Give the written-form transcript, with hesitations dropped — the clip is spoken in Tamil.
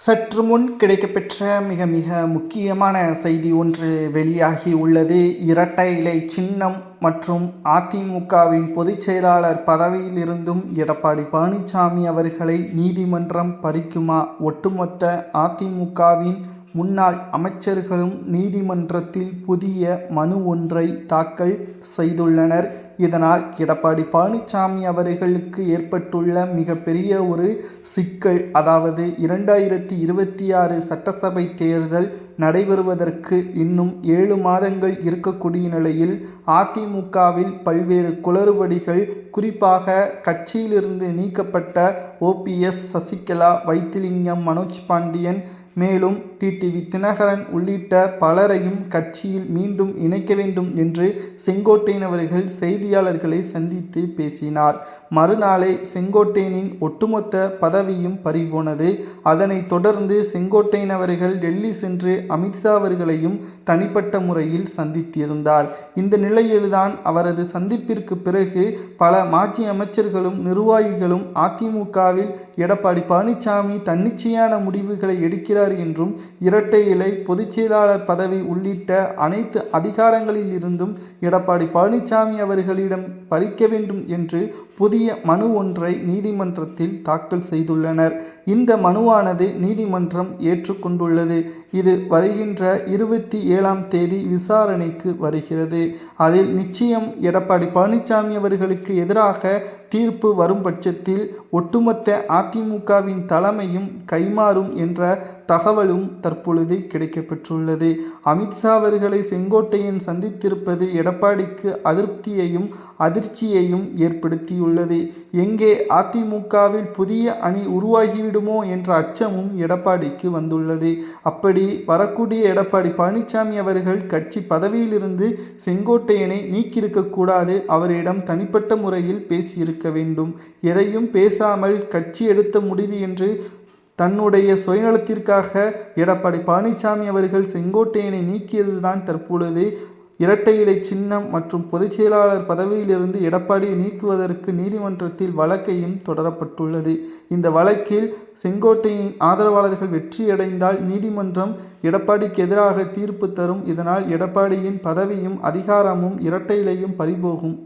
சற்று முன் கிடைக்கப்பெற்ற மிக மிக முக்கியமான செய்தி ஒன்று வெளியாகி உள்ளது. இரட்டை இலை சின்னம் மற்றும் அதிமுகவின் பொதுச் செயலாளர் பதவியிலிருந்தும் எடப்பாடி பழனிசாமி அவர்களை நீதிமன்றம் பறிக்குமா? ஒட்டுமொத்த அதிமுகவின் முன்னாள் அமைச்சர்களும் நீதிமன்றத்தில் புதிய மனு ஒன்றை தாக்கல் செய்துள்ளனர். இதனால் எடப்பாடி பழனிசாமி அவர்களுக்கு ஏற்பட்டுள்ள மிகப்பெரிய ஒரு சிக்கல், அதாவது 2026 சட்டசபை தேர்தல் நடைபெறுவதற்கு இன்னும் 7 மாதங்கள் இருக்கக்கூடிய நிலையில் அதிமுகவில் பல்வேறு குளறுபடிகள், குறிப்பாக கட்சியிலிருந்து நீக்கப்பட்ட ஓபிஎஸ், சசிகலா, வைத்திலிங்கம், மனோஜ் பாண்டியன், மேலும் டிடிவி தினகரன் உள்ளிட்ட பலரையும் கட்சியில் மீண்டும் இணைக்க வேண்டும் என்று செங்கோட்டையன் அவர்கள் செய்தியாளர்களை சந்தித்து பேசினார். மறுநாளே செங்கோட்டையனின் ஒட்டுமொத்த பதவியும் பறிபோனது. அதனைத் தொடர்ந்து செங்கோட்டையன் அவர்கள் டெல்லி சென்று அமித்ஷா அவர்களையும் தனிப்பட்ட முறையில் சந்தித்திருந்தார். இந்த நிலையில்தான் அவரது சந்திப்பிற்கு பிறகு பல மாஜி அமைச்சர்களும் நிர்வாகிகளும் அதிமுகவில் எடப்பாடி பழனிசாமி தன்னிச்சையான முடிவுகளை எடுக்கிறார் என்றும், இரட்டை இலை பொதுச் செயலாளர் பதவி உள்ளிட்ட அனைத்து அதிகாரங்களில் இருந்தும் எடப்பாடி பழனிசாமி அவர்களிடம் பறிக்க வேண்டும் என்று புதிய மனு ஒன்றை நீதிமன்றத்தில் தாக்கல் செய்துள்ளனர். இந்த மனுவானது நீதிமன்றம் ஏற்றுக்கொண்டுள்ளது. இது வருகின்ற 27ஆம் தேதி விசாரணைக்கு வருகிறது. அதில் நிச்சயம் எடப்பாடி பழனிசாமி அவர்களுக்கு எதிராக தீர்ப்பு வரும் பட்சத்தில் ஒட்டுமொத்த அதிமுகவின் தலைமையும் கைமாறும் என்ற தகவலும் தற்பொழுது கிடைக்கப்பெற்றுள்ளது. அமித்ஷா அவர்களை செங்கோட்டையன் சந்தித்திருப்பது எடப்பாடிக்கு அதிருப்தியையும் அதிர்ச்சியையும் ஏற்படுத்தியுள்ளது. எங்கே அதிமுகவில் புதிய அணி உருவாகிவிடுமோ என்ற அச்சமும் எடப்பாடிக்கு வந்துள்ளது. அப்படி வரக்கூடிய எடப்பாடி பழனிசாமி அவர்கள் கட்சி பதவியிலிருந்து செங்கோட்டையனை நீக்கியிருக்கக்கூடாது. அவரிடம் தனிப்பட்ட முறையில் பேசியிருக்க வேண்டும். எதையும் பேசாமல் கட்சி எடுத்த முடிவு என்று தன்னுடைய சுயநலத்திற்காக எடப்பாடி பழனிசாமி அவர்கள் செங்கோட்டையனை நீக்கியதுதான் தற்பொழுது இரட்டை இலை சின்னம் மற்றும் பொதுச் செயலாளர் பதவியிலிருந்து எடப்பாடியை நீக்குவதற்கு நீதிமன்றத்தில் வழக்கையும் தொடரப்பட்டுள்ளது. இந்த வழக்கில் செங்கோட்டையின் ஆதரவாளர்கள் வெற்றியடைந்தால் நீதிமன்றம் எடப்பாடிக்கு எதிராக தீர்ப்பு தரும். இதனால் எடப்பாடியின் பதவியும் அதிகாரமும் இரட்டை இலையும் பறிபோகும்.